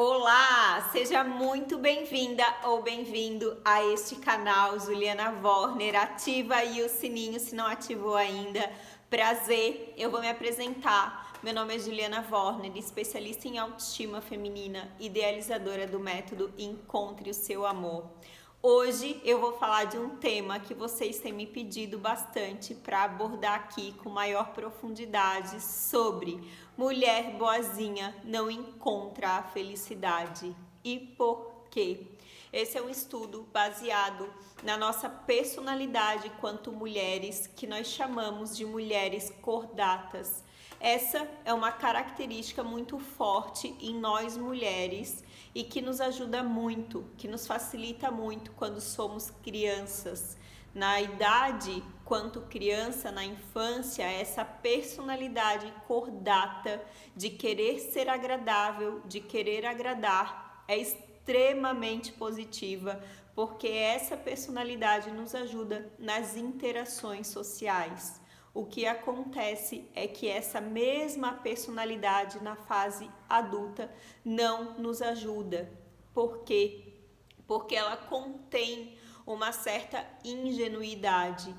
Olá, seja muito bem-vinda ou bem-vindo a este canal Juliana Vorner. Ativa aí o sininho se não ativou ainda. Prazer, eu vou me apresentar. Meu nome é Juliana Vorner, especialista em autoestima feminina, idealizadora do método Encontre o Seu Amor. Hoje eu vou falar de um tema que vocês têm me pedido bastante para abordar aqui com maior profundidade sobre mulher boazinha não encontra a felicidade e por quê. Esse é um estudo baseado na nossa personalidade quanto mulheres, que nós chamamos de mulheres cordatas. Essa é uma característica muito forte em nós mulheres e que nos ajuda muito, que nos facilita muito quando somos crianças. Na idade, quanto criança, na infância, essa personalidade cordata de querer ser agradável, de querer agradar, é extremamente positiva, porque essa personalidade nos ajuda nas interações sociais. O que acontece é que essa mesma personalidade na fase adulta não nos ajuda. Por quê? Porque ela contém uma certa ingenuidade.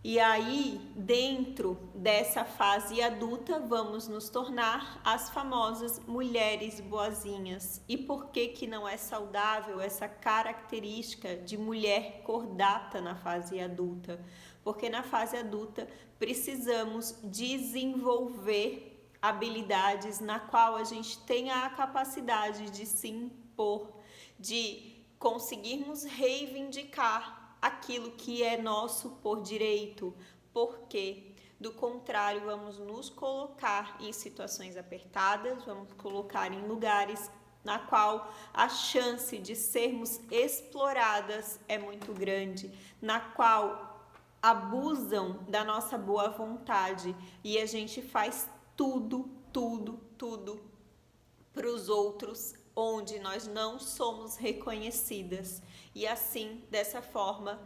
E aí, dentro dessa fase adulta, vamos nos tornar as famosas mulheres boazinhas. E por que que não é saudável essa característica de mulher cordata na fase adulta? Porque na fase adulta precisamos desenvolver habilidades na qual a gente tenha a capacidade de se impor, de conseguirmos reivindicar aquilo que é nosso por direito, porque do contrário vamos nos colocar em situações apertadas, vamos colocar em lugares na qual a chance de sermos exploradas é muito grande, na qual abusam da nossa boa vontade e a gente faz tudo para os outros, onde nós não somos reconhecidas. E assim, dessa forma,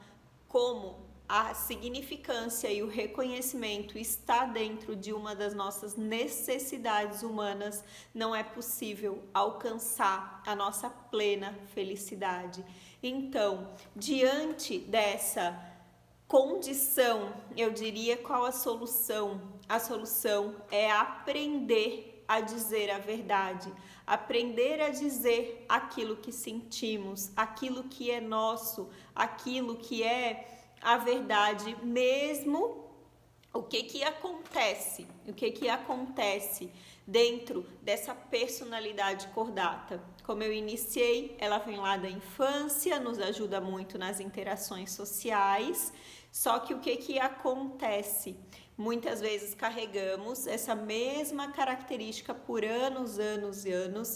como a significância e o reconhecimento está dentro de uma das nossas necessidades humanas, não é possível alcançar a nossa plena felicidade. Então, diante dessa condição, eu diria qual a solução? A solução é aprender a dizer a verdade, aprender a dizer aquilo que sentimos, aquilo que é nosso, aquilo que é a verdade mesmo. O que acontece? O que acontece dentro dessa personalidade cordata? Como eu iniciei, ela vem lá da infância, nos ajuda muito nas interações sociais. Só que o que acontece? Muitas vezes carregamos essa mesma característica por anos,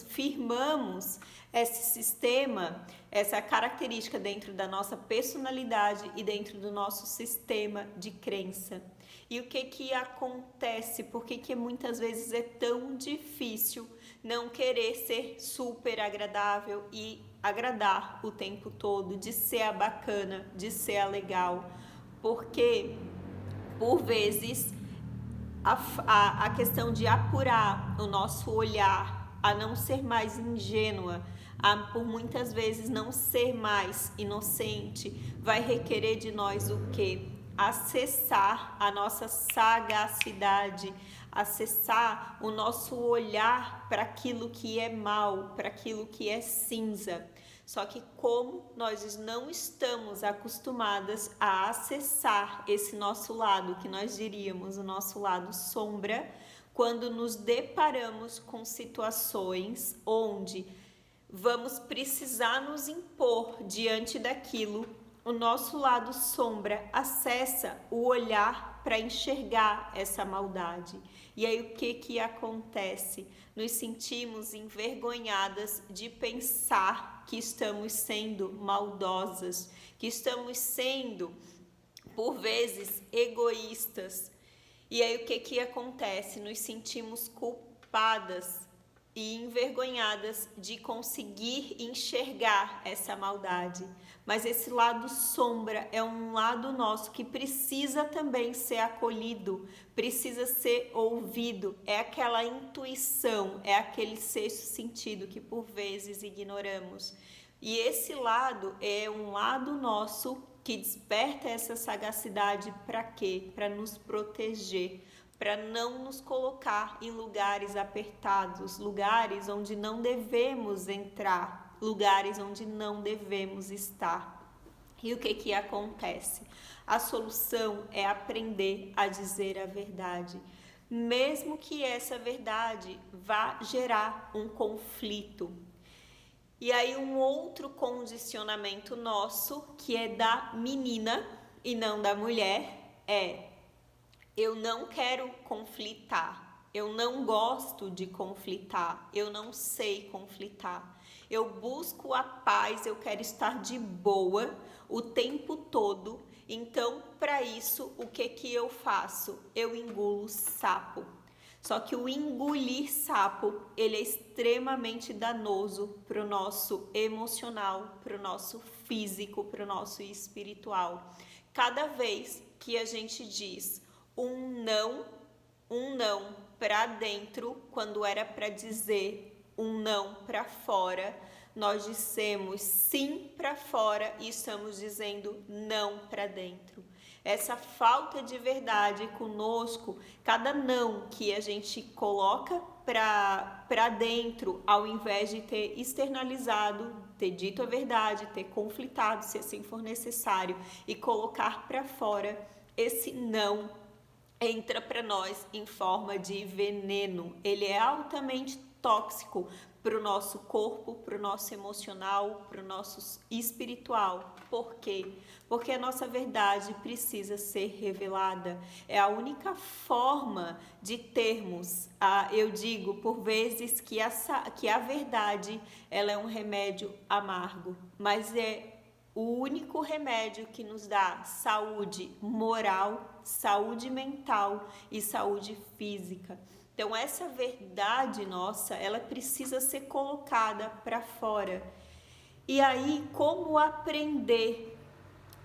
firmamos esse sistema, essa característica dentro da nossa personalidade e dentro do nosso sistema de crença. E o que acontece? Por que muitas vezes é tão difícil não querer ser super agradável e agradar o tempo todo, de ser a bacana, de ser a legal? Porque, por vezes, a questão de apurar o nosso olhar, a não ser mais ingênua, a por muitas vezes não ser mais inocente, vai requerer de nós o quê? Acessar a nossa sagacidade, acessar o nosso olhar para aquilo que é mal, para aquilo que é cinza. Só que como nós não estamos acostumadas a acessar esse nosso lado, que nós diríamos o nosso lado sombra, quando nos deparamos com situações onde vamos precisar nos impor diante daquilo, o nosso lado sombra acessa o olhar para enxergar essa maldade. E aí o que acontece? Nos sentimos envergonhadas de pensar que estamos sendo maldosas, que estamos sendo, por vezes, egoístas. E aí o que acontece? Nos sentimos culpadas e envergonhadas de conseguir enxergar essa maldade. Mas esse lado sombra é um lado nosso que precisa também ser acolhido, precisa ser ouvido. É aquela intuição, é aquele sexto sentido que por vezes ignoramos. E esse lado é um lado nosso que desperta essa sagacidade para quê? Para nos proteger, para não nos colocar em lugares apertados, lugares onde não devemos entrar, lugares onde não devemos estar. E o que acontece? A solução é aprender a dizer a verdade, mesmo que essa verdade vá gerar um conflito. E aí um outro condicionamento nosso, que é da menina e não da mulher, é: eu não quero conflitar, eu não gosto de conflitar, eu não sei conflitar. Eu busco a paz, eu quero estar de boa o tempo todo. Então, para isso, o que eu faço? Eu engulo sapo. Só que o engolir sapo, ele é extremamente danoso para o nosso emocional, para o nosso físico, para o nosso espiritual. Cada vez que a gente diz um não para dentro, quando era para dizer um não para fora, nós dissemos sim para fora e estamos dizendo não para dentro. Essa falta de verdade conosco, cada não que a gente coloca para dentro, ao invés de ter externalizado, ter dito a verdade, ter conflitado, se assim for necessário, e colocar para fora, esse não entra para nós em forma de veneno. Ele é altamente tóxico para o nosso corpo, para o nosso emocional, para o nosso espiritual. Por quê? Porque a nossa verdade precisa ser revelada. É a única forma de termos, eu digo por vezes que a verdade ela é um remédio amargo, mas é o único remédio que nos dá saúde moral, saúde mental e saúde física. Então essa verdade nossa, ela precisa ser colocada para fora. E aí, como aprender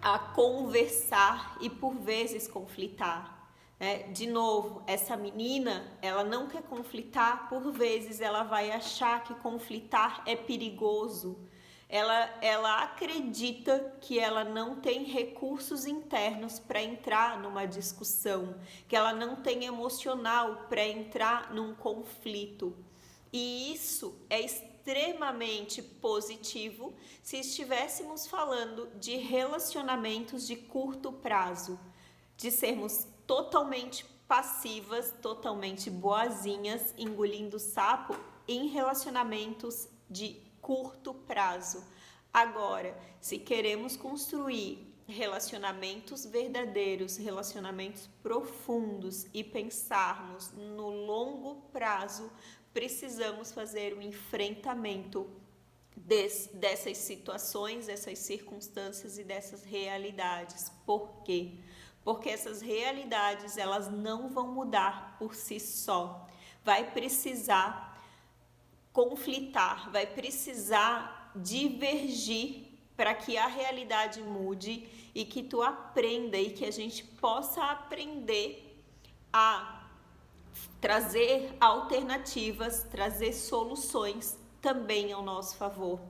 a conversar e por vezes conflitar? De novo, essa menina, ela não quer conflitar, por vezes ela vai achar que conflitar é perigoso. Ela acredita que ela não tem recursos internos para entrar numa discussão, que ela não tem emocional para entrar num conflito. E isso é extremamente positivo se estivéssemos falando de relacionamentos de curto prazo, de sermos totalmente passivas, totalmente boazinhas, engolindo sapo em relacionamentos de curto prazo. Agora, se queremos construir relacionamentos verdadeiros, relacionamentos profundos e pensarmos no longo prazo, precisamos fazer um enfrentamento dessas situações, dessas circunstâncias e dessas realidades. Por quê? Porque essas realidades, elas não vão mudar por si só. Vai precisar conflitar, vai precisar divergir para que a realidade mude e que tu aprenda e que a gente possa aprender a trazer alternativas, trazer soluções também ao nosso favor.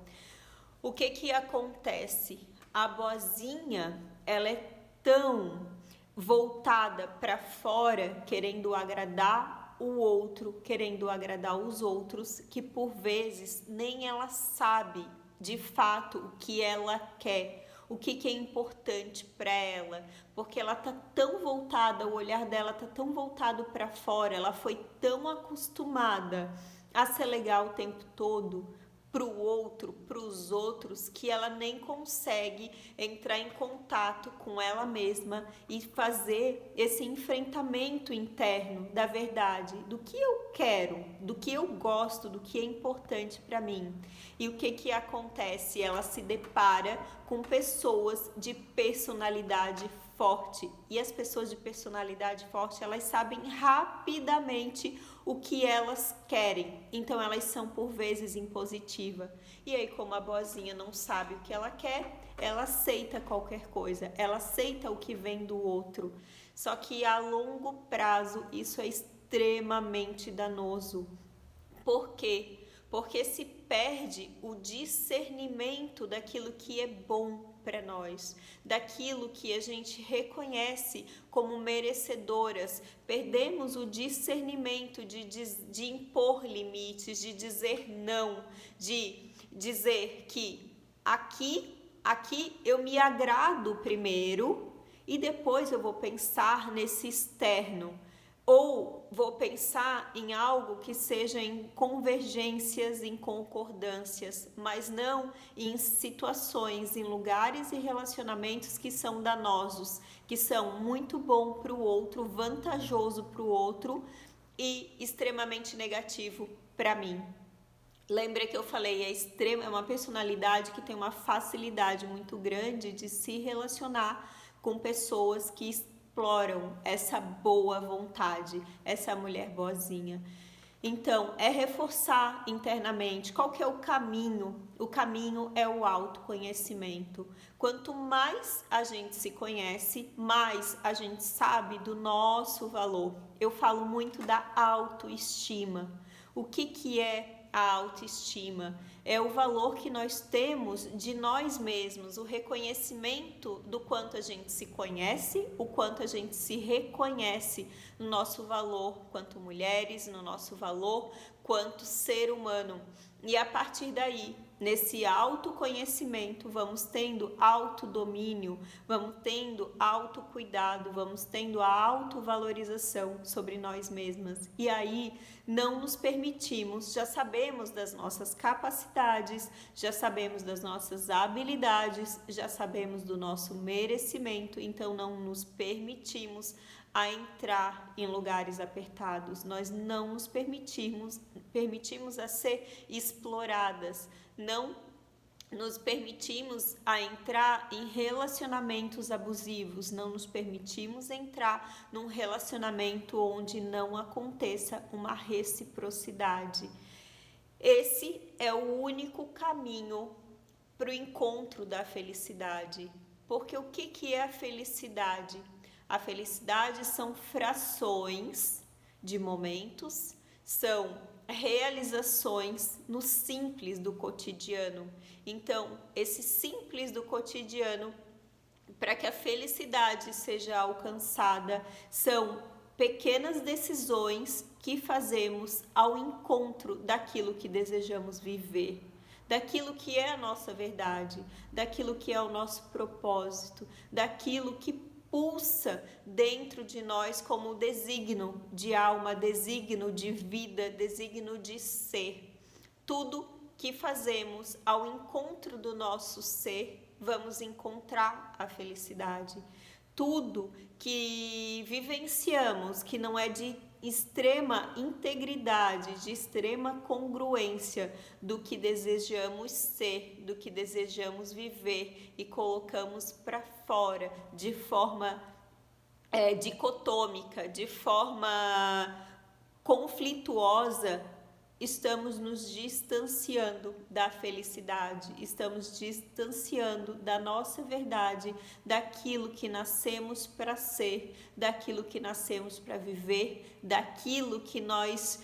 O que acontece? A boazinha, ela é tão voltada para fora, querendo agradar o outro, querendo agradar os outros, que por vezes nem ela sabe de fato o que ela quer, o que é importante para ela, porque ela tá tão voltada, o olhar dela tá tão voltado para fora, ela foi tão acostumada a ser legal o tempo todo para o outro, para os outros, que ela nem consegue entrar em contato com ela mesma e fazer esse enfrentamento interno da verdade, do que eu quero, do que eu gosto, do que é importante para mim. E o que acontece? Ela se depara com pessoas de personalidade forte. E as pessoas de personalidade forte, elas sabem rapidamente o que elas querem. Então elas são por vezes impositivas. E aí, como a boazinha não sabe o que ela quer, ela aceita qualquer coisa, ela aceita o que vem do outro. Só que a longo prazo isso é extremamente danoso. Por quê? Porque se perde o discernimento daquilo que é bom para nós, daquilo que a gente reconhece como merecedoras. Perdemos o discernimento de impor limites, de dizer não, de dizer que aqui eu me agrado primeiro e depois eu vou pensar nesse externo. Ou vou pensar em algo que seja em convergências, em concordâncias, mas não em situações, em lugares e relacionamentos que são danosos, que são muito bom para o outro, vantajoso para o outro e extremamente negativo para mim. Lembra que eu falei, é uma personalidade que tem uma facilidade muito grande de se relacionar com pessoas que exploram essa boa vontade, essa mulher boazinha. Então, é reforçar internamente qual que é o caminho. O caminho é o autoconhecimento. Quanto mais a gente se conhece, mais a gente sabe do nosso valor. Eu falo muito da autoestima. O que é a autoestima? É o valor que nós temos de nós mesmos, o reconhecimento do quanto a gente se conhece, o quanto a gente se reconhece no nosso valor quanto mulheres, no nosso valor quanto ser humano. E a partir daí, nesse autoconhecimento, vamos tendo autodomínio, vamos tendo autocuidado, vamos tendo a autovalorização sobre nós mesmas. E aí não nos permitimos, já sabemos das nossas capacidades, já sabemos das nossas habilidades, já sabemos do nosso merecimento, então não nos permitimos a entrar em lugares apertados. Nós não nos permitimos a ser exploradas, não nos permitimos a entrar em relacionamentos abusivos, não nos permitimos entrar num relacionamento onde não aconteça uma reciprocidade. Esse é o único caminho para o encontro da felicidade. Porque o que é a felicidade? A felicidade são frações de momentos, são realizações no simples do cotidiano. Então, esse simples do cotidiano, para que a felicidade seja alcançada, são pequenas decisões que fazemos ao encontro daquilo que desejamos viver, daquilo que é a nossa verdade, daquilo que é o nosso propósito, daquilo que pulsa dentro de nós como designo de alma, designo de vida, designo de ser. Tudo que fazemos ao encontro do nosso ser, vamos encontrar a felicidade. Tudo que vivenciamos que não é de extrema integridade, de extrema congruência do que desejamos ser, do que desejamos viver e colocamos para fora de forma dicotômica, de forma conflituosa, estamos nos distanciando da felicidade, estamos distanciando da nossa verdade, daquilo que nascemos para ser, daquilo que nascemos para viver, daquilo que nós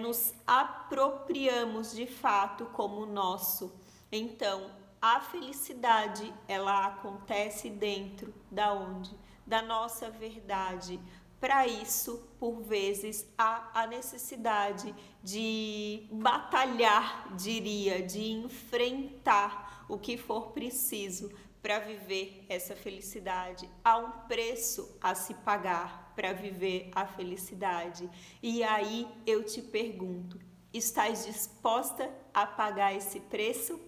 nos apropriamos de fato como nosso. Então, a felicidade, ela acontece dentro da onde? Da nossa verdade. Para isso, por vezes, há a necessidade de batalhar, diria, de enfrentar o que for preciso para viver essa felicidade. Há um preço a se pagar para viver a felicidade. E aí eu te pergunto, estás disposta a pagar esse preço?